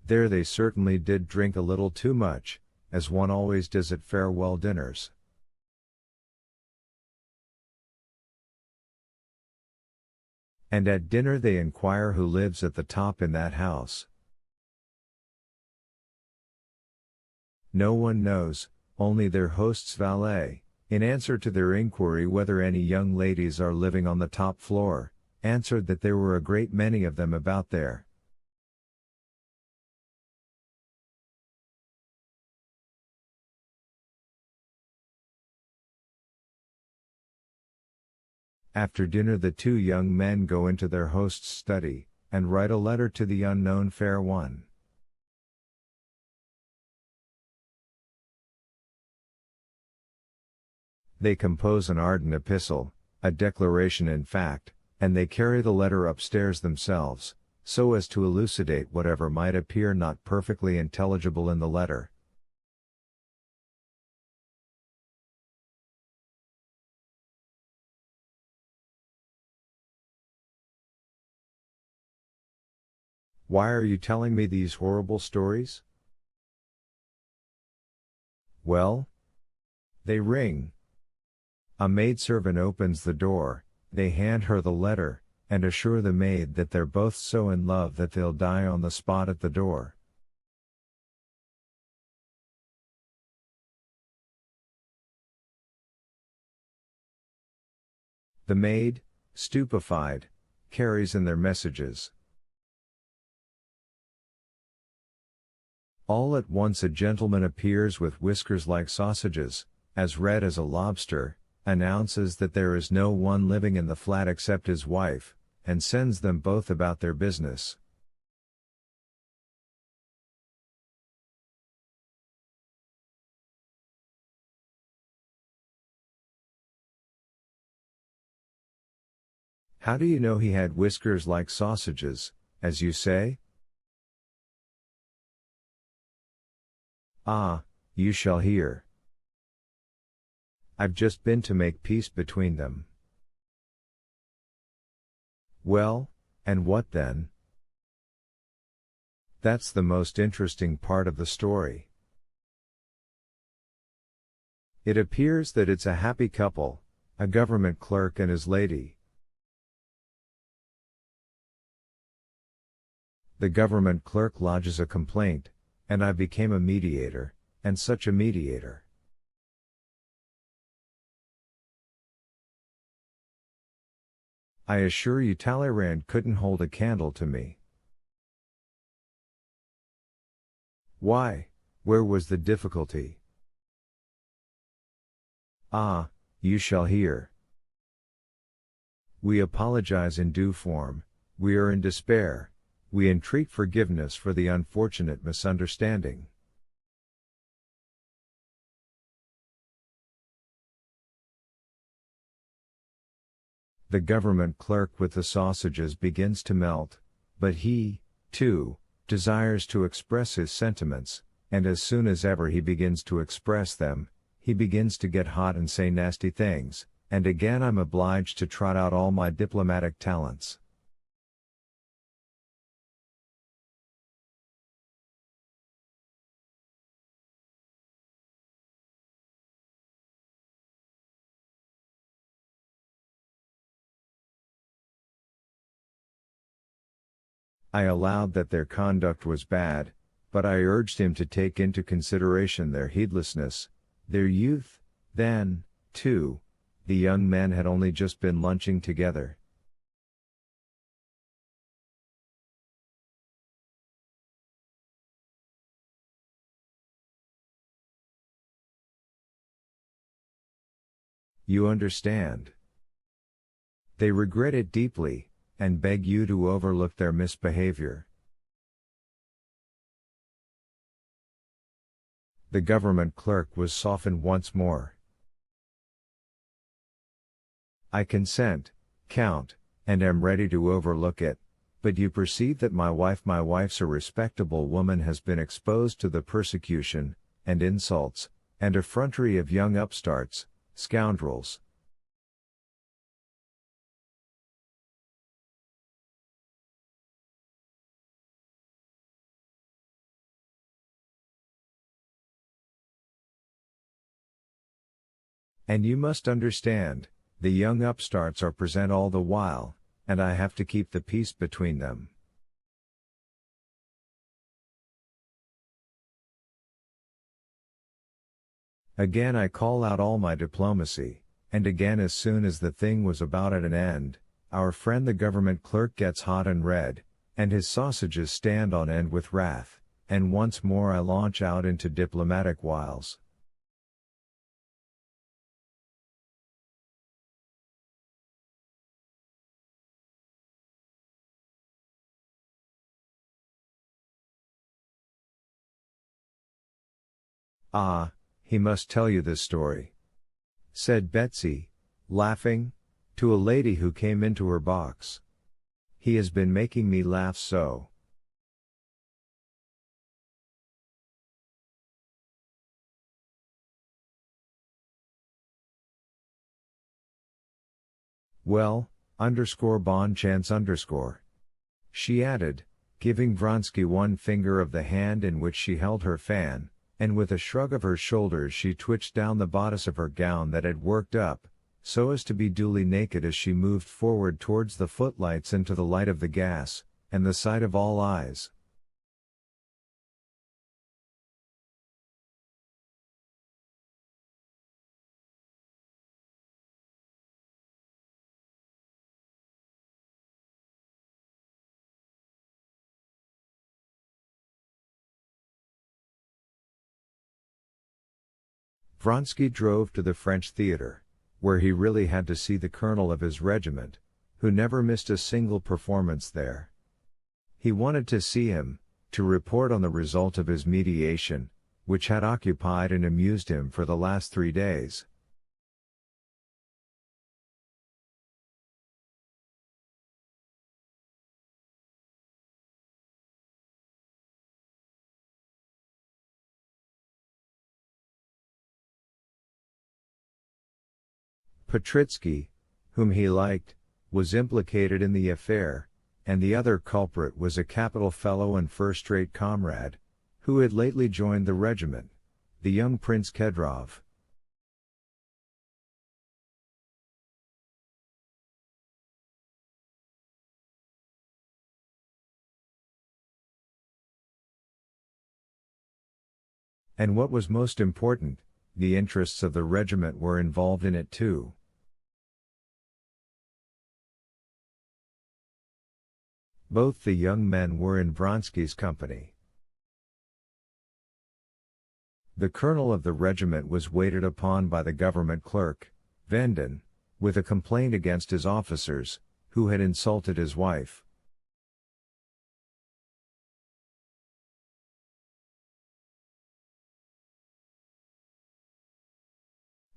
There they certainly did drink a little too much, as one always does at farewell dinners. And at dinner they inquire who lives at the top in that house. No one knows, only their host's valet, in answer to their inquiry whether any young ladies are living on the top floor, answered that there were a great many of them about there. After dinner the two young men go into their host's study, and write a letter to the unknown fair one. They compose an ardent epistle, a declaration in fact, and they carry the letter upstairs themselves, so as to elucidate whatever might appear not perfectly intelligible in the letter. Why are you telling me these horrible stories? Well? They ring. A maidservant opens the door, they hand her the letter, and assure the maid that they're both so in love that they'll die on the spot at the door. The maid, stupefied, carries in their messages. All at once a gentleman appears with whiskers like sausages, as red as a lobster, announces that there is no one living in the flat except his wife, and sends them both about their business. How do you know he had whiskers like sausages, as you say? Ah, you shall hear. I've just been to make peace between them. Well, and what then? That's the most interesting part of the story. It appears that it's a happy couple, a government clerk and his lady. The government clerk lodges a complaint, and I became a mediator, and such a mediator. I assure you Talleyrand couldn't hold a candle to me. Why, where was the difficulty? Ah, you shall hear. We apologize in due form, we are in despair, we entreat forgiveness for the unfortunate misunderstanding. The government clerk with the sausages begins to melt, but he, too, desires to express his sentiments, and as soon as ever he begins to express them, he begins to get hot and say nasty things, and again I'm obliged to trot out all my diplomatic talents. I allowed that their conduct was bad, but I urged him to take into consideration their heedlessness, their youth. Then, too, the young men had only just been lunching together. You understand. They regret it deeply, and beg you to overlook their misbehavior. The government clerk was softened once more. I consent, Count, and am ready to overlook it, but you perceive that my wife's a respectable woman, has been exposed to the persecution, and insults, and effrontery of young upstarts, scoundrels. And you must understand, the young upstarts are present all the while, and I have to keep the peace between them. Again I call out all my diplomacy, and again as soon as the thing was about at an end, our friend the government clerk gets hot and red, and his sausages stand on end with wrath, and once more I launch out into diplomatic wiles. Ah, he must tell you this story, said Betsy, laughing, to a lady who came into her box. He has been making me laugh so. Well, bon chance . She added, giving Vronsky one finger of the hand in which she held her fan, and with a shrug of her shoulders she twitched down the bodice of her gown that had worked up, so as to be duly naked as she moved forward towards the footlights and to the light of the gas, and the sight of all eyes. Vronsky drove to the French theater, where he really had to see the colonel of his regiment, who never missed a single performance there. He wanted to see him, to report on the result of his mediation, which had occupied and amused him for the last 3 days. Petritsky, whom he liked, was implicated in the affair, and the other culprit was a capital fellow and first-rate comrade, who had lately joined the regiment, the young Prince Kedrov. And what was most important, the interests of the regiment were involved in it too. Both the young men were in Vronsky's company. The colonel of the regiment was waited upon by the government clerk, Venden, with a complaint against his officers, who had insulted his wife.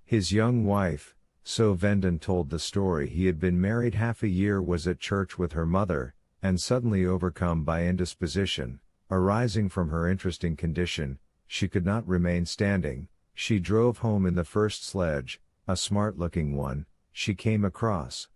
His young wife, so Venden told the story, he had been married half a year, was at church with her mother, and suddenly overcome by indisposition, arising from her interesting condition, she could not remain standing, she drove home in the first sledge, a smart-looking one, she came across.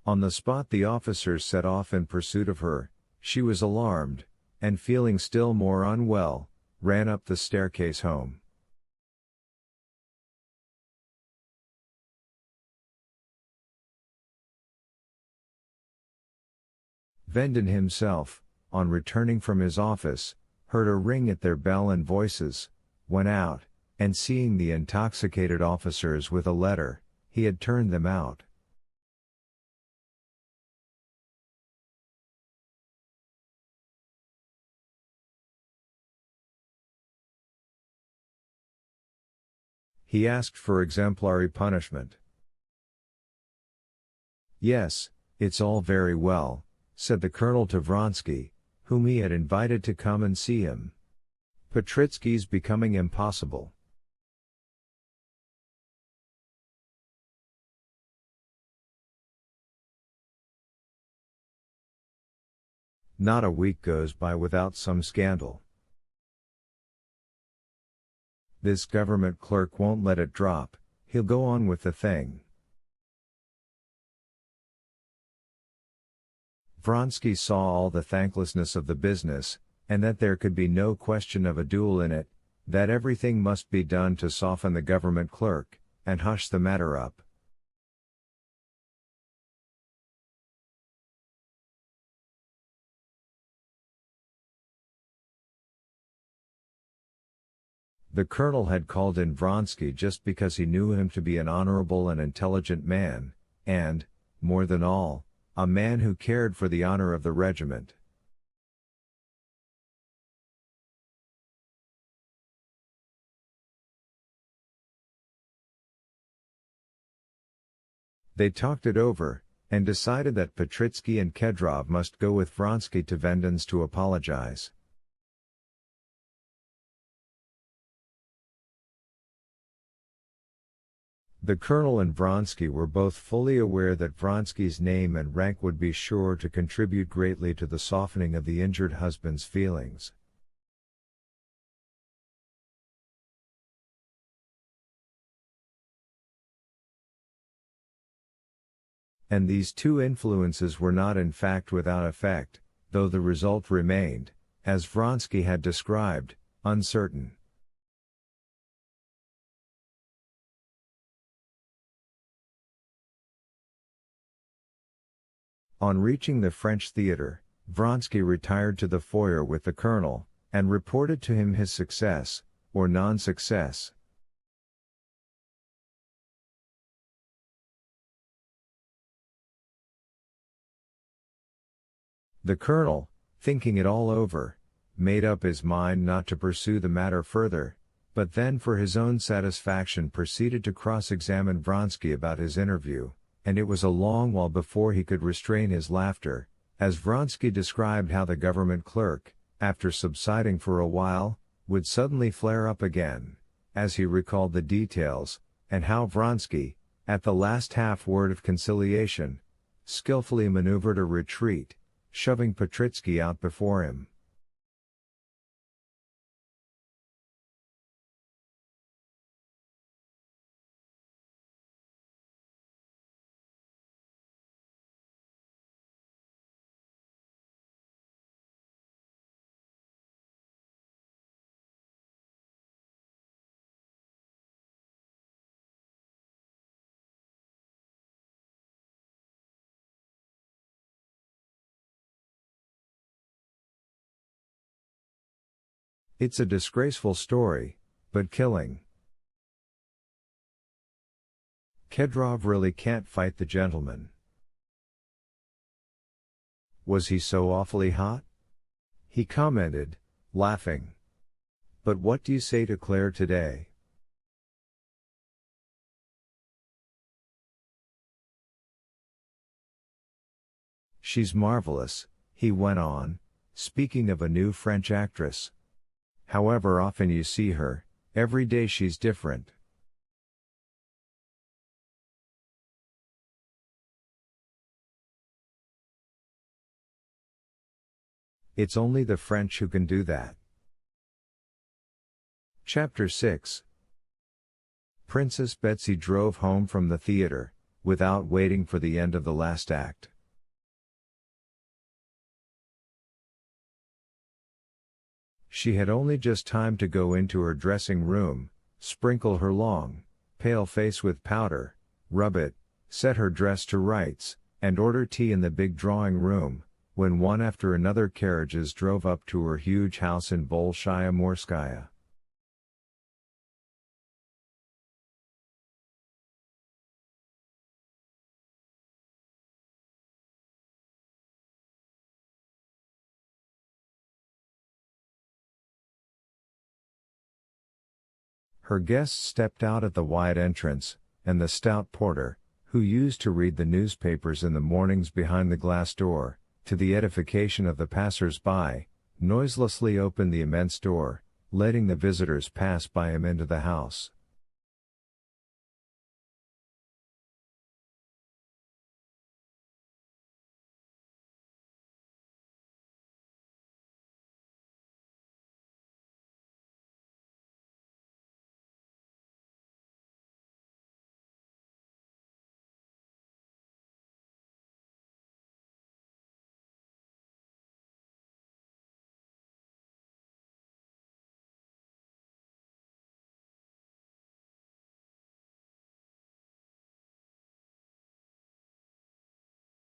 On the spot the officers set off in pursuit of her, she was alarmed, and feeling still more unwell, ran up the staircase home. Venden himself, on returning from his office, heard a ring at their bell and voices, went out, and seeing the intoxicated officers with a letter, he had turned them out. He asked for exemplary punishment. Yes, it's all very well, said the colonel to Vronsky, whom he had invited to come and see him. Petritsky's becoming impossible. Not a week goes by without some scandal. This government clerk won't let it drop, he'll go on with the thing. Vronsky saw all the thanklessness of the business, and that there could be no question of a duel in it, that everything must be done to soften the government clerk, and hush the matter up. The colonel had called in Vronsky just because he knew him to be an honorable and intelligent man, and, more than all, a man who cared for the honor of the regiment. They talked it over, and decided that Petritsky and Kedrov must go with Vronsky to Venden's to apologize. The colonel and Vronsky were both fully aware that Vronsky's name and rank would be sure to contribute greatly to the softening of the injured husband's feelings. And these two influences were not in fact without effect, though the result remained, as Vronsky had described, uncertain. On reaching the French theater, Vronsky retired to the foyer with the colonel, and reported to him his success, or non-success. The colonel, thinking it all over, made up his mind not to pursue the matter further, but then for his own satisfaction proceeded to cross-examine Vronsky about his interview, and it was a long while before he could restrain his laughter, as Vronsky described how the government clerk, after subsiding for a while, would suddenly flare up again, as he recalled the details, and how Vronsky, at the last half-word of conciliation, skillfully maneuvered a retreat, shoving Petritsky out before him. It's a disgraceful story, but killing. Kedrov really can't fight the gentleman. Was he so awfully hot? He commented, laughing. But what do you say to Claire today? She's marvelous, he went on, speaking of a new French actress. However often you see her, every day she's different. It's only the French who can do that. Chapter 6. Princess Betsy drove home from the theater, without waiting for the end of the last act. She had only just time to go into her dressing room, sprinkle her long, pale face with powder, rub it, set her dress to rights, and order tea in the big drawing room, when one after another carriages drove up to her huge house in Bolshaya Morskaya. Her guests stepped out at the wide entrance, and the stout porter, who used to read the newspapers in the mornings behind the glass door, to the edification of the passers-by, noiselessly opened the immense door, letting the visitors pass by him into the house.